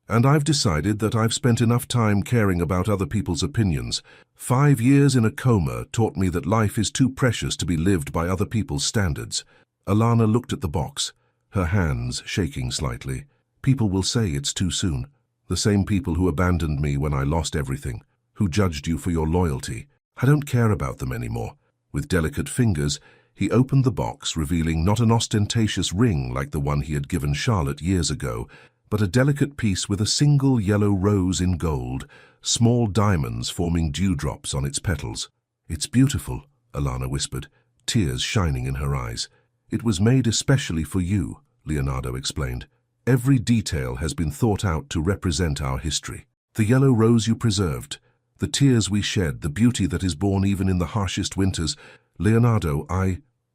Speaker 1: And I've decided that I've spent enough time caring about other people's opinions. 5 years in a coma taught me that life is too precious to be lived by other people's standards." Alana looked at the box, her hands shaking slightly. "People will say it's too soon. The same people who abandoned me when I lost everything, who judged you for your loyalty. I don't care about them anymore." With delicate fingers, he opened the box, revealing not an ostentatious ring like the one he had given Charlotte years ago, but a delicate piece with a single yellow rose in gold, small diamonds forming dewdrops on its petals. "It's beautiful," Alana whispered, tears shining in her eyes. "It was made especially for you," Leonardo explained. "Every detail has been thought out to represent our history. The yellow rose you preserved, the tears we shed, the beauty that is born even in the harshest winters. Leonardo,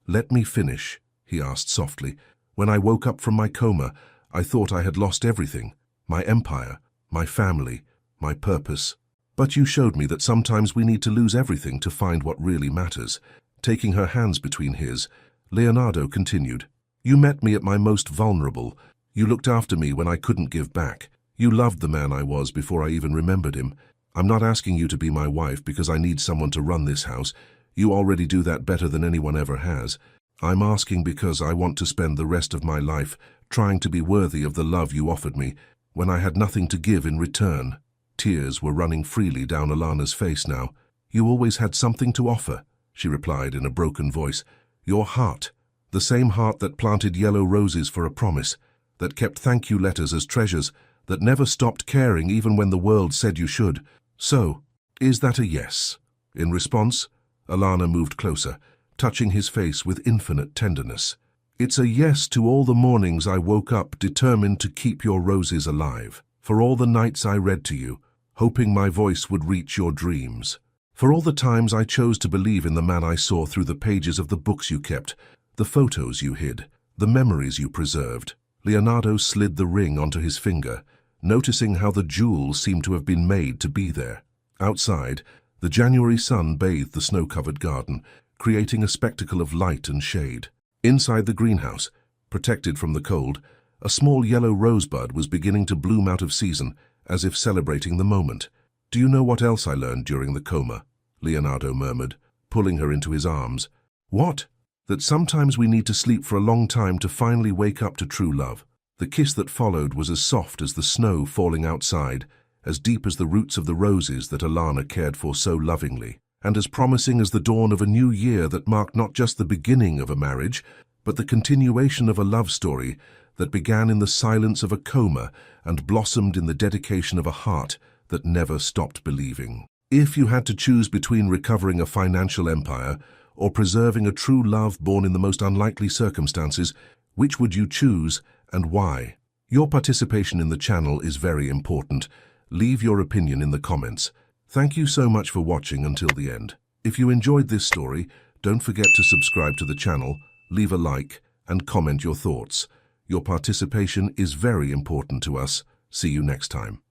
Speaker 1: Let me finish," he asked softly. "When I woke up from my coma, I thought I had lost everything, my empire, my family, my purpose. But you showed me that sometimes we need to lose everything to find what really matters." Taking her hands between his, Leonardo continued, "You met me at my most vulnerable. You looked after me when I couldn't give back. You loved the man I was before I even remembered him. I'm not asking you to be my wife because I need someone to run this house. You already do that better than anyone ever has. I'm asking because I want to spend the rest of my life trying to be worthy of the love you offered me when I had nothing to give in return." Tears were running freely down Alana's face now. "You always had something to offer," she replied in a broken voice. "Your heart, the same heart that planted yellow roses for a promise, that kept thank you letters as treasures, that never stopped caring even when the world said you should. So, is that a yes?" In response, Alana moved closer, touching his face with infinite tenderness. "It's a yes to all the mornings I woke up determined to keep your roses alive, for all the nights I read to you, hoping my voice would reach your dreams, for all the times I chose to believe in the man I saw through the pages of the books you kept, the photos you hid, the memories you preserved." Leonardo slid the ring onto his finger, noticing how the jewel seemed to have been made to be there. Outside, the January sun bathed the snow-covered garden, creating a spectacle of light and shade. Inside the greenhouse, protected from the cold, a small yellow rosebud was beginning to bloom out of season, as if celebrating the moment. "Do you know what else I learned during the coma?" Leonardo murmured, pulling her into his arms. "What?" "That sometimes we need to sleep for a long time to finally wake up to true love." The kiss that followed was as soft as the snow falling outside, as deep as the roots of the roses that Alana cared for so lovingly, and as promising as the dawn of a new year that marked not just the beginning of a marriage, but the continuation of a love story that began in the silence of a coma and blossomed in the dedication of a heart that never stopped believing. If you had to choose between recovering a financial empire or preserving a true love born in the most unlikely circumstances, which would you choose and why? Your participation in the channel is very important. Leave your opinion in the comments. Thank you so much for watching until the end. If you enjoyed this story, don't forget to subscribe to the channel, leave a like, and comment your thoughts. Your participation is very important to us. See you next time.